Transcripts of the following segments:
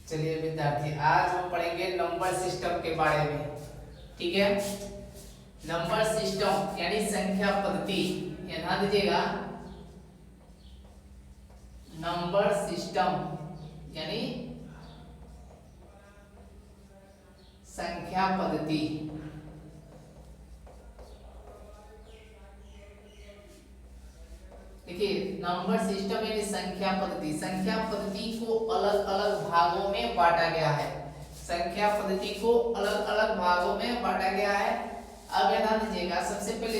चलिए विद्यार्थी, आज हम पढ़ेंगे नंबर सिस्टम के बारे में। ठीक है, नंबर सिस्टम यानी संख्या पद्धति। ध्यान दीजिएगा, नंबर सिस्टम यानी संख्या पद्धति। देखिए, नंबर सिस्टम यानी संख्या पद्धति। संख्या पद्धति को अलग अलग भागों में बांटा गया है। संख्या पद्धति को अलग अलग भागों में बांटा गया है। अब ध्यान दीजिएगा, सबसे पहले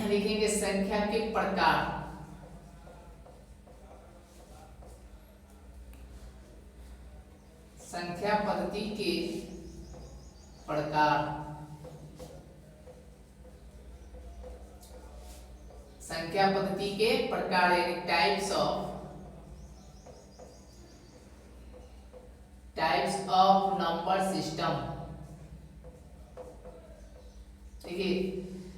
लिखेंगे संख्या के प्रकार। संख्या पद्धति के प्रकार। संख्या पद्धति के प्रकार यानी टाइप्स ऑफ नंबर सिस्टम। देखिए,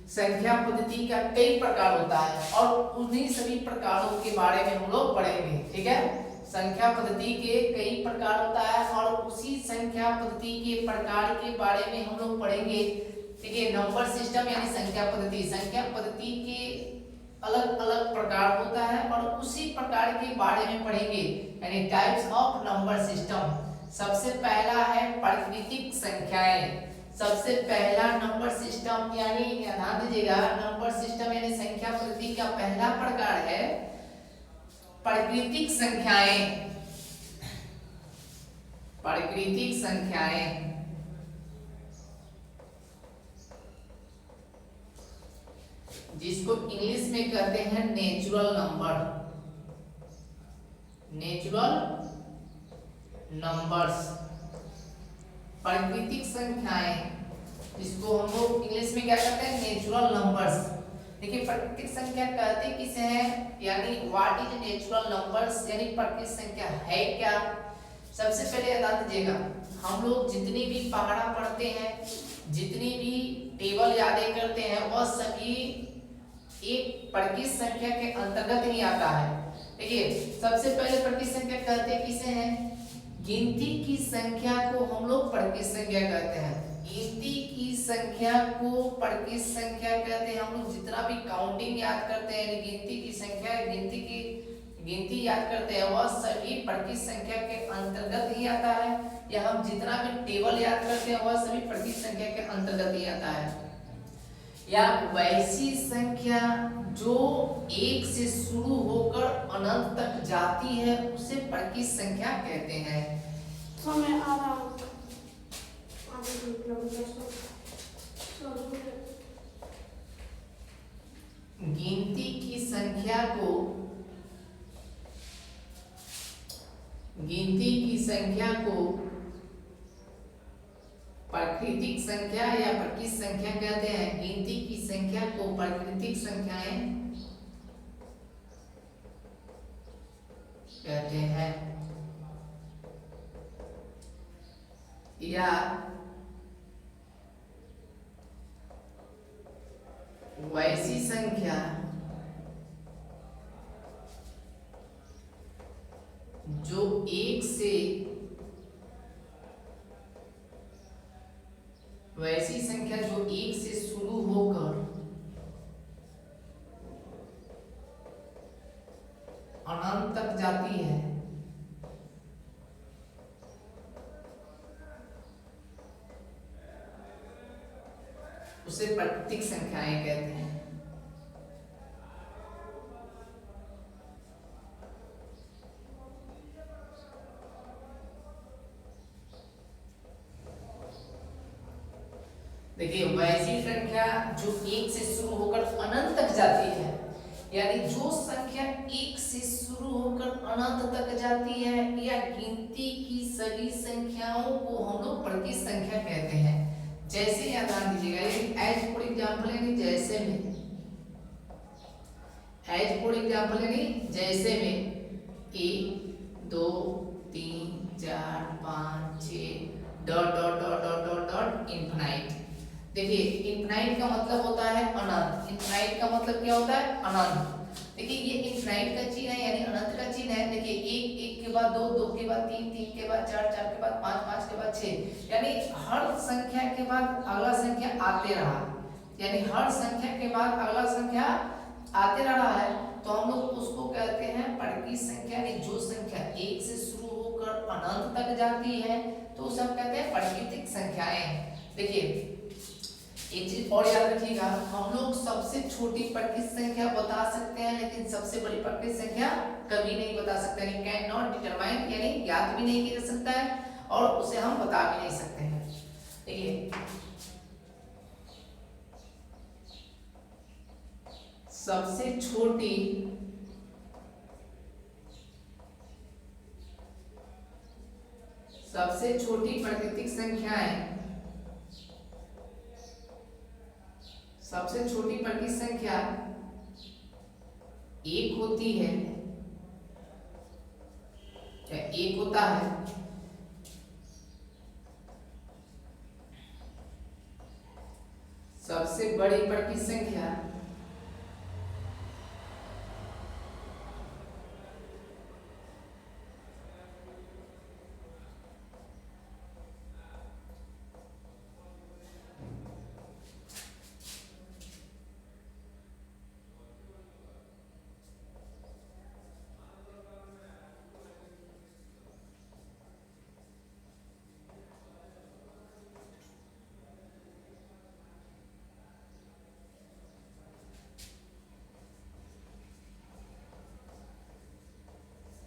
संख्या पद्धति का कई प्रकार होता है और उन्हीं सभी प्रकारों के बारे में हम लोग पढ़ेंगे। ठीक है, संख्या पद्धति के कई प्रकार होता है और उसी संख्या पद्धति के प्रकार के बारे में हम लोग पढ़ेंगे। देखिए, नंबर सिस्टम यानी संख्या पद्धति। संख्या पद्धति के अलग अलग प्रकार होता है और उसी प्रकार के बारे में पढ़ेंगे, यानी टाइप्स ऑफ नंबर सिस्टम। सबसे पहला है प्राकृतिक संख्याएं। सबसे पहला नंबर सिस्टम यानी ध्यान दीजिएगा, नंबर सिस्टम यानी संख्या पद्धति का पहला प्रकार है प्राकृतिक संख्याएं। प्राकृतिक संख्याएं जिसको इंग्लिश में कहते हैं नेचुरल नंबर। नेचुरल नंबर्स, प्राकृतिक संख्याएं जिसको हम लोग इंग्लिश में क्या कहते हैं, नेचुरल नंबर्स। देखिए, प्राकृतिक संख्या कहते किसे हैं, यानी व्हाट इज नेचुरल नंबर्स, यानी प्राकृतिक संख्या है क्या। सबसे पहले बता दीजिएगा, हम लोग जितनी भी पहाड़ा पढ़ते हैं, जितनी भी टेबल यादें करते हैं, वह सभी एक प्राकृतिक संख्या के अंतर्गत ही आता है। देखिए, सबसे पहले प्राकृतिक संख्या कहते किसे हैं, गिनती की संख्या को हम लोग प्राकृतिक संख्या कहते हैं। गिनती की संख्या को प्राकृतिक संख्या कहते हैं। हम लोग जितना भी काउंटिंग याद करते हैं, गिनती की संख्या, गिनती याद करते हैं, वह सभी प्राकृतिक संख्या के अंतर्गत ही आता है। या हम जितना भी टेबल याद करते हैं, वह सभी प्राकृतिक संख्या के अंतर्गत ही आता है। या वैसी संख्या जो एक से शुरू होकर अनंत तक जाती है, उसे प्राकृतिक संख्या कहते हैं। समय आधा गिनती की संख्या को प्राकृतिक संख्या या प्राकृतिक संख्या कहते हैं। गिनती की संख्या को प्राकृतिक संख्याएं कहते हैं। या वैसी संख्या जो एक से शुरू होकर अनंत तक जाती है, उसे प्राकृतिक संख्याएं कहते हैं। देखिए, वैसी संख्या जो एक से शुरू होकर अनंत तक जाती है, यानी जो संख्या एक से शुरू होकर अनंत तक जाती है, या गिनती की सभी संख्याओं को हम लोग प्राकृतिक संख्या कहते हैं। जैसे याद दीजिएगा, एज फॉर एग्जाम्पल यानी जैसे में, एज फॉर एग्जाम्पल यानी जैसे में 1 2 3 4 5 6 dot dot dot dot dot dot infinite. देखिए, इनफिनाइट का मतलब होता है अनंत। इनफिनाइट का मतलब क्या होता है, अनंत। देखिए, ये इनफिनाइट का चिन्ह है यानी अनंत का चिन्ह है। देखिए, एक एक के बाद 2, 2 के बाद 3, 3 के बाद 4, 4 के बाद 5, 5 के बाद 6, यानी हर संख्या के बाद अगला संख्या आते रहा, यानी हर संख्या के बाद अगला संख्या आते रहा है, तो हम लोग उसको कहते हैं पड़की संख्या, यानी जो संख्या 1 से शुरू होकर अनंत तक जाती है तो उसे हम कहते हैं प्राकृतिक संख्याएं। देखिए एक चीज और याद रखिएगा, हम लोग सबसे छोटी प्राकृतिक संख्या बता सकते हैं लेकिन सबसे बड़ी प्राकृतिक संख्या कभी नहीं बता सकते, यानी कैन नॉट डिटरमाइन, यानी ज्ञात भी नहीं किया जा सकता है और उसे हम बता भी नहीं सकते हैं। देखिए सबसे छोटी प्राकृतिक संख्याएं, सबसे छोटी प्राकृतिक संख्या 1 होती है, क्या 1 होता है। सबसे बड़ी प्राकृतिक संख्या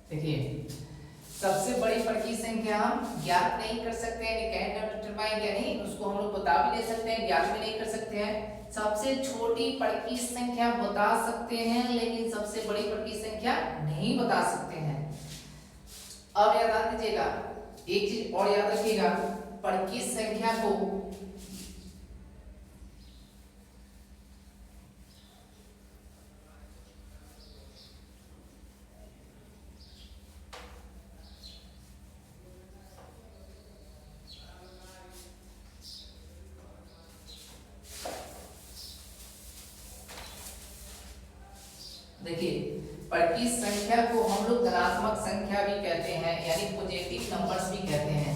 देखिए सबसे बड़ी प्राकृतिक संख्या हम ज्ञात नहीं कर सकते हैं, कैन नॉट डिटरमाइन, यानी उसको हम लोग बता भी नहीं सकते हैं, ज्ञात भी नहीं कर सकते हैं। सबसे छोटी प्राकृतिक संख्या बता सकते हैं लेकिन सबसे बड़ी प्राकृतिक संख्या नहीं बता सकते हैं। अब याद दीजिएगा एक चीज और याद रखिएगा, प्राकृतिक संख्या को देखिए प्राकृतिक संख्या को हम लोग धनात्मक संख्या भी कहते हैं, यानी पॉजिटिव नंबर्स भी कहते हैं।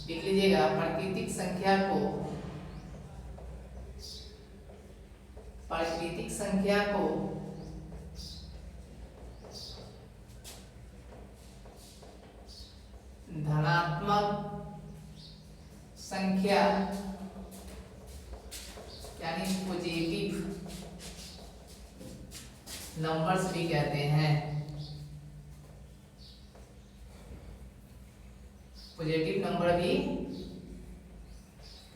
लिख लीजिएगा, प्राकृतिक संख्या को धनात्मक संख्या यानी पॉजिटिव नंबर्स भी कहते हैं, पॉजिटिव नंबर भी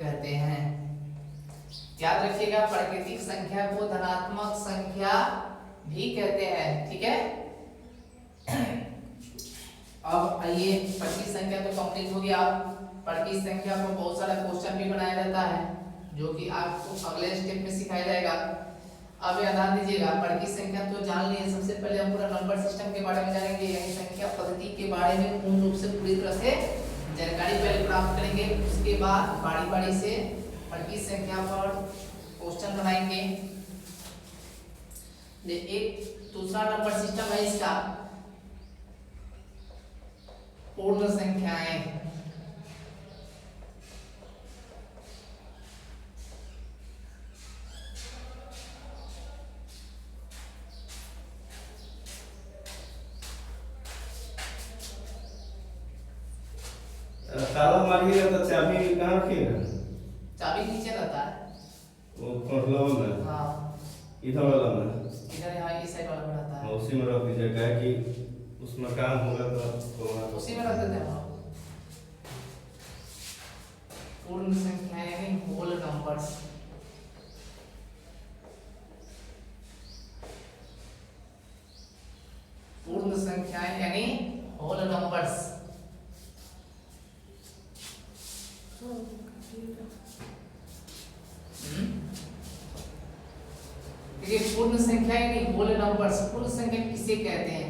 कहते हैं। याद रखिएगा प्राकृतिक संख्या को धनात्मक संख्या भी कहते हैं, ठीक है। अब आइए प्राकृतिक संख्या तो कंप्लीट हो गया। प्राकृतिक संख्या पर बहुत सारा क्वेश्चन भी बनाया जाता है जो कि आपको अगले स्टेप में सिखाया जाएगा। अब याद दीजिएगा प्राकृतिक संख्या तो जान लिए, सबसे पहले हम पूरा नंबर सिस्टम के बारे में जानेंगे, यानी संख्या पद्धति के बारे में पूर्ण रूप से पूरी तरह से जानकारी पहले प्राप्त करेंगे। उसके बाद बारी बारी से प्राकृतिक संख्या पर क्वेश्चन बनाएंगे। एक दूसरा नंबर सिस्टम है इसका पूर्ण संख्याएं। ताला मारिएगा तो चाबी कहाँ रखिएगा? चाबी नीचे रहता है वो खोलवा में। हाँ इधर वाला में। इधर यहाँ इस साइड वाला में रहता है। उसी में रख दीजिएगा कि उसमें काम होगा तो उसी में रख देते हैं हम। पूर्ण संख्या यानी होल नंबर्स। पूर्ण संख्याएं यानी होल नंबर्स। देखिए पूर्ण संख्या यानी होल नंबर्स। पूर्ण संख्या किसे कहते हैं?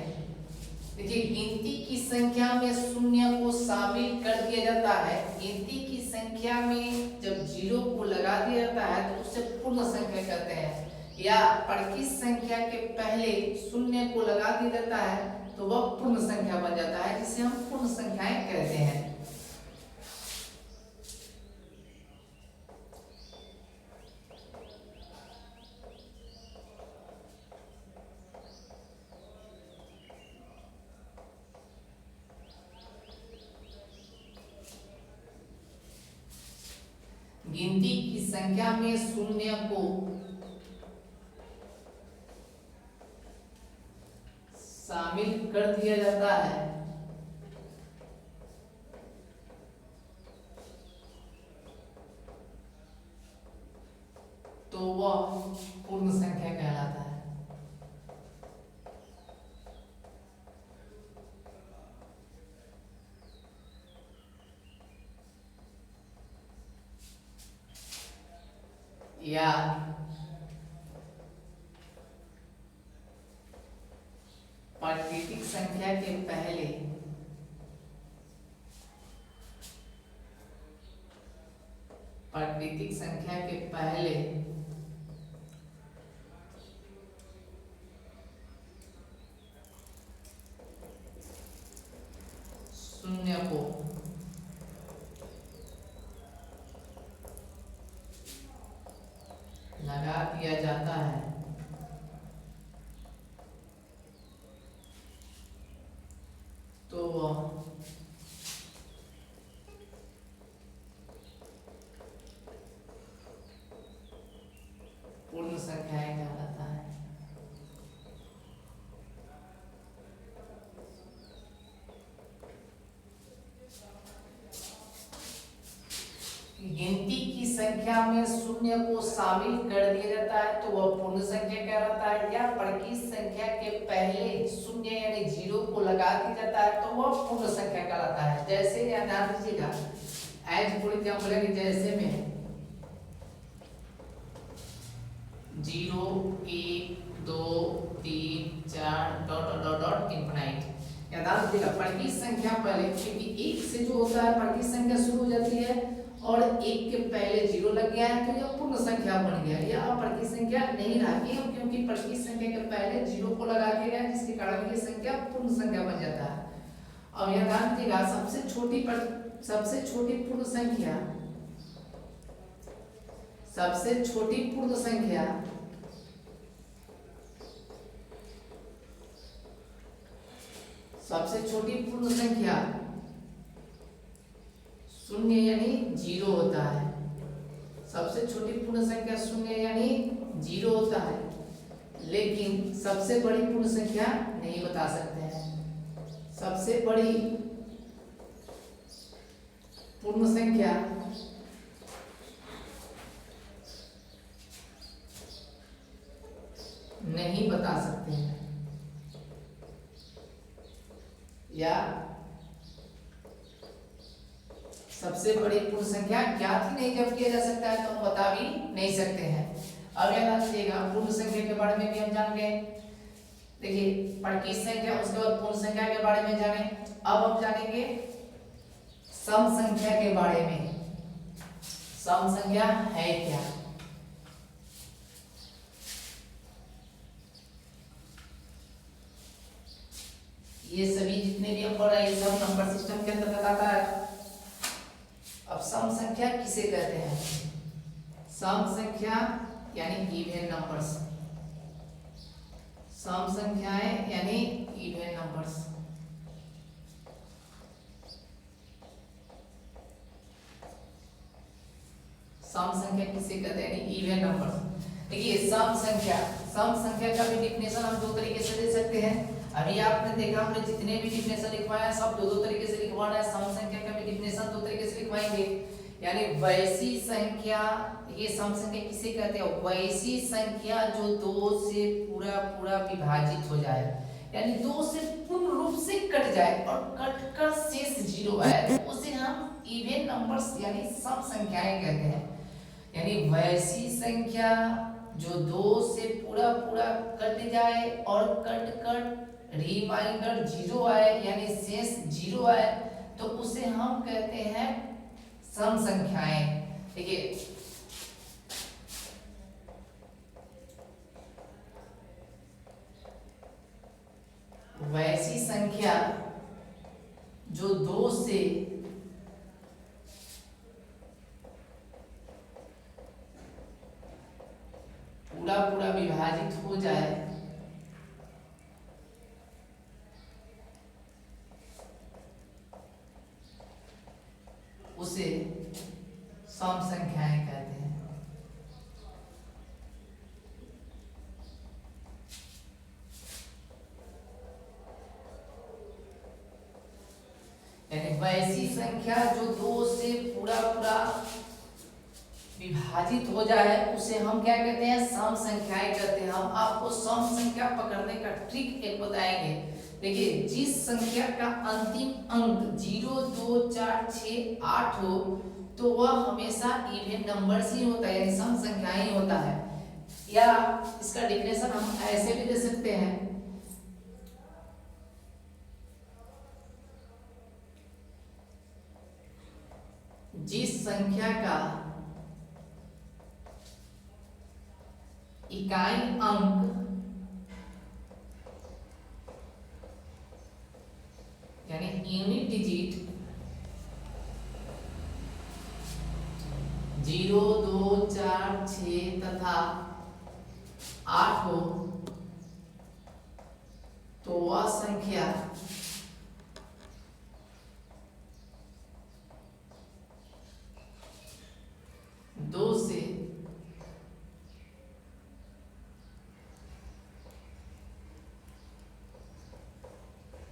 देखिए गिनती की संख्या में शून्य को शामिल कर दिया जाता है। गिनती की संख्या में जब जीरो को लगा दिया जाता है तो उसे पूर्ण संख्या कहते हैं। या प्राकृतिक संख्या के पहले शून्य को लगा दिया जाता है तो वह पूर्ण संख्या बन जाता है, जिसे हम पूर्ण संख्याएं कहते हैं। गिनती की संख्या में शून्य को शामिल कर दिया जाता है तो वह पूर्ण संख्या कहलाता है। या प्राकृतिक संख्या के पहले प्राकृतिक संख्या के पहले शून्य को लगा दिया जाता है तो वह पूर्ण संख्याएं कहलाता है। गिनती की संख्या में शून्य को शामिल कर दिया जाता है तो वह पूर्ण संख्या कहलाता है, या प्राकृतिक संख्या के पहले शून्य यानी जीरो को लगा दिया जाता है तो वह पूर्ण संख्या कहलाता है। जैसे ध्यान दीजिएगा, एज फॉर एग्जांपल है कि जैसे में 0 1 2 3 4 डॉट डॉट डॉट इंफिनिट। ध्यान दीजिएगा, प्राकृतिक संख्या पहले, क्योंकि एक से जो होता है प्राकृतिक संख्या शुरू हो जाती है और एक के पहले जीरो लग गया है तो यह पूर्ण संख्या बन गया, यह प्राकृतिक संख्या नहीं रहा, क्योंकि प्राकृतिक संख्या के पहले जीरो को लगा दिया गया जिसके कारण ये संख्या पूर्ण संख्या बन जाता है। अब यह ध्यान दीजिएगा, सबसे छोटी पूर्ण संख्या, सबसे छोटी पूर्ण संख्या शून्य यानी जीरो होता है। सबसे छोटी पूर्ण संख्या शून्य यानी जीरो होता है, लेकिन सबसे बड़ी पूर्ण संख्या नहीं बता सकते हैं। सबसे बड़ी पूर्ण संख्या नहीं बता सकते हैं, या सबसे बड़ी पूर्ण संख्या ज्ञात ही नहीं जब किया जा सकता है तो हम बता भी नहीं सकते हैं। अब याद रखिएगा, पूर्ण संख्या के बारे में भी हम जान गए। देखिए, प्राकृतिक संख्या, उसके बाद पूर्ण संख्या के बारे में जाने। अब हम जानेंगे सम संख्या के बारे में। सम संख्या है क्या? ये सभी जितने भी हम पढ़ रहे हैं ये सब नंबर सिस्टम के अंतर्गत आता है। अब सम संख्या किसे कहते हैं? सम संख्या यानी इवन नंबर्स। सम संख्याएं यानी इवन नंबर्स। सम संख्या किसे कहते हैं? यानी इवन नंबर्स। देखिए, सम संख्या का भी डिफिनेशन हम दो तरीके से दे सकते हैं। अभी आपने देखा, हमने जितने भी डिफिनेशन लिखवाया सब दो तरीके से लिखवाना है। सम संख्या का भी डिफिनेशन दो तरीके से लिखवाएंगे, यानी वैसी संख्या, ये सम संख्या किसे कहते हैं? वैसी संख्या जो दो से पूरा विभाजित हो जाए, यानी दो से पूर्ण रूप से कट जाए और कटकर शेष जीरो आए तो उसे हम इवन नंबर्स यानी सम संख्याएं कहते हैं। यानी वैसी संख्या जो दो से पूरा कट जाए और कट रिमाइंडर जीरो आए यानी शेष जीरो आए तो उसे हम कहते हैं सम संख्याएं। देखिए, वैसी संख्या जो 2 से पूरा पूरा विभाजित हो जाए उसे सम संख्याएं कहते हैं। यानी वैसी संख्या जो 2 से पूरा पूरा विभाजित हो जाए उसे हम क्या कहते हैं, सम संख्याएं कहते हैं। हम आपको सम संख्या पकड़ने का ट्रिक एक बताएंगे। देखिए, जिस संख्या का अंतिम अंक 0, 2, 4, 6, 8 हो तो वह हमेशा इवन नंबर्स ही होता है, यानी सम संख्या ही होता है। या इसका डिफिनेशन हम ऐसे भी दे सकते हैं, जिस संख्या का इकाई अंक यानी यूनिट डिजिट 0, 2, 4, 6 तथा 8 हो तो वह संख्या दो से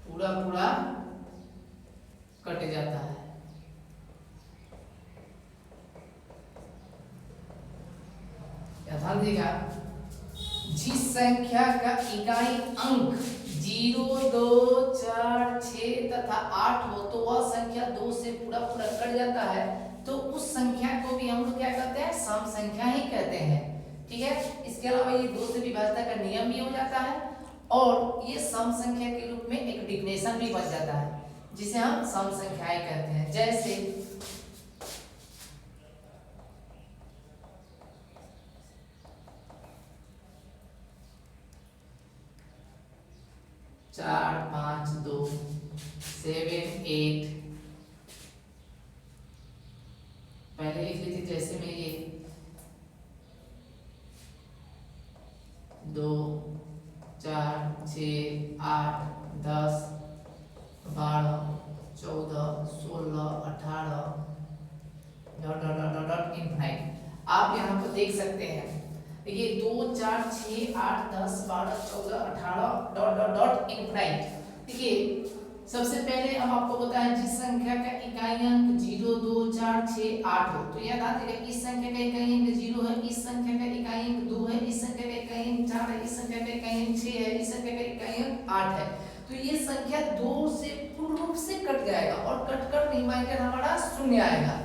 पूरा पूरा कट जाता है। ध्यान देगा, जिस संख्या का इकाई अंक 0, 2, 4, 6 तथा 8 हो तो वह संख्या 2 से पूरा पूरा कट जाता है, तो उस संख्या को भी हम लोग क्या कहते हैं, सम संख्या ही कहते हैं। ठीक है, इसके अलावा ये 2 से विभाज्यता का नियम भी हो जाता है और ये सम संख्या के रूप में एक डिफिनेशन भी बन जाता है जिसे हम सम संख्याएं कहते हैं। जैसे 4, 5, 2, 7, 8 पहले लिख ली थी, जैसे में ये 2, 4, 6, 8, 10, 12, 14, 16, 18 dot dot dot dot infinite. आप यहाँ पर देख सकते हैं, देखिए 2, 4, 6, 8, 10, 12, 14, 18 डॉट डॉट डॉट इनफाइनाइट। देखिए, सबसे पहले हम आपको बताएं, जिस संख्या का इकाई अंक 0, 2, 4, 6, 8 हो तो याद आते हैं, इस संख्या का इकाई अंक 0 है, इस संख्या का इकाई अंक 2 है, इस संख्या का इकाई अंक 4 है, इस संख्या का इकाई अंक 6 है, इस संख्या का इकाई अंक 8 है। तो ये संख्या 2 से पूर्ण रूप से कट जाएगा और कटकर रिमाइंडर हमारा शून्य आएगा।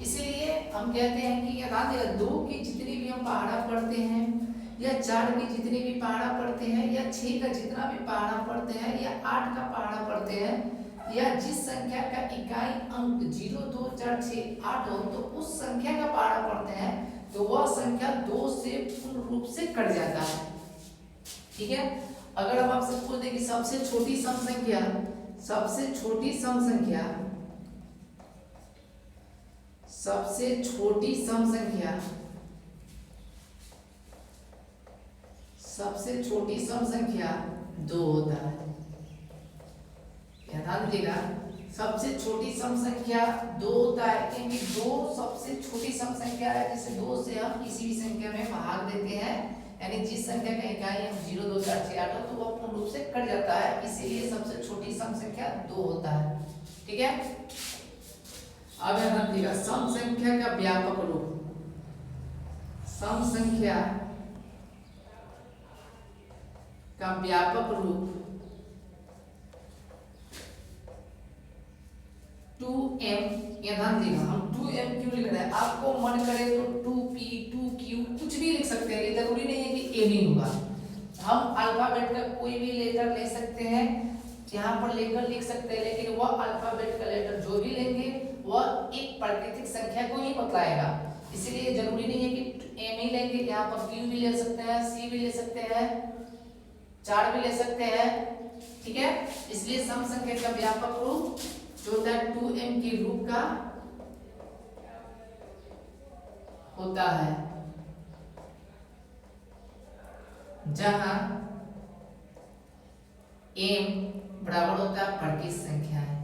इसलिए हम कहते हैं कि याद आते हैं, 2 की जितनी भी हम पहाड़ा पढ़ते हैं या 4 की जितनी भी पहाड़ा पढ़ते हैं या 6 का जितना भी पहाड़ा पढ़ते हैं या 8 का पहाड़ा पढ़ते हैं या जिस संख्या का इकाई अंक 0, 2, 4, 6, 8 हो तो उस संख्या का पहाड़ा पढ़ते हैं तो वह संख्या 2 से पूर्ण रूप से कट जाता है। ठीक है, अगर हम आपसे पूछ दें कि सबसे छोटी सम संख्या, सबसे छोटी सम संख्या, सबसे छोटी सम संख्या, सबसे छोटी सम संख्या 2 होता है। ध्यान दीजिएगा, सबसे छोटी सम संख्या 2 होता है क्योंकि 2 सबसे छोटी सम संख्या है जिसे 2 से हम किसी भी संख्या में भाग देते हैं, यानी जिस संख्या का इकाई हम 0, 2, 4, 6, 8 हो तो वह पूर्ण रूप से कट जाता है, इसीलिए सबसे छोटी सम संख्या 2 होता है। ठीक है, अब ध्यान दीजिएगा, सम संख्या का व्यापक रूप, सम संख्या का व्यापक रूप 2m। ध्यान दीजिएगा, हम 2m क्यों लिख रहे हैं, आपको मन करे तो 2p, 2q कुछ भी लिख सकते हैं, ये जरूरी नहीं है कि m ही होगा। हम अल्फाबेट का कोई भी लेटर ले सकते हैं, यहाँ पर लेकर लिख सकते हैं, लेकिन वह अल्फाबेट का लेटर जो भी लेंगे वह एक प्राकृतिक संख्या को ही बतलाएगा। इसलिए जरूरी नहीं है कि m ही लेंगे, यहाँ पर q भी ले सकते हैं, c भी ले सकते हैं, 4 भी ले सकते हैं, ठीक है। इसलिए सम संख्या का व्यापक रूप जो होता है 2m के रूप का होता है, जहां m बराबर होता है परिचित संख्या है,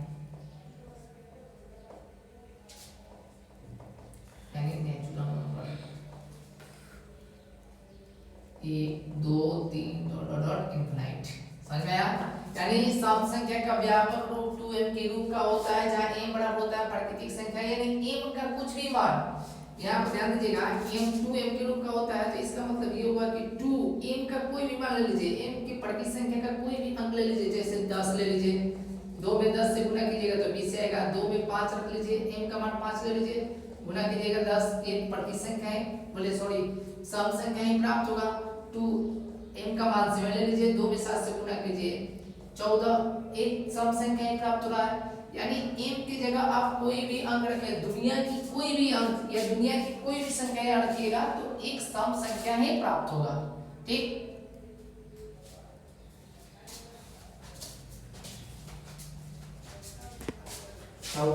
यानी natural number 1 2 3 dot dot dot infinite. समझ में आया? यानी सम संख्या का व्यापक रूप 2m के रूप का होता है जहां m बराबर होता है प्राकृतिक संख्या, यानी m का कुछ भी मान, यहाँ पर ध्यान दीजिएगा, m 2m के रूप का होता है तो इसका मतलब ये होगा कि 2m का कोई भी मान ले लीजिए, m की प्राकृतिक संख्या का कोई भी अंक ले लीजिए, जैसे 10 ले लीजिए, 2 में 10 से गुणा कीजिएगा तो 20 आएगा, 2 में 5 रख लीजिए, m का मान 5 ले लीजिए, गुणा कीजिएगा 10, ये प्राकृतिक संख्या है, बोले सॉरी सम संख्या ही प्राप्त होगा। 2 m का मान 7 ले लीजिए, 2 में 7 से गुणा कीजिए 14, एक सम संख्या ही प्राप्त हो रहा है। यानी m की जगह आप कोई भी अंक रखें, दुनिया की कोई भी अंक या दुनिया की कोई भी संख्या रखिएगा तो एक सम संख्या ही प्राप्त होगा। ठीक, हाँ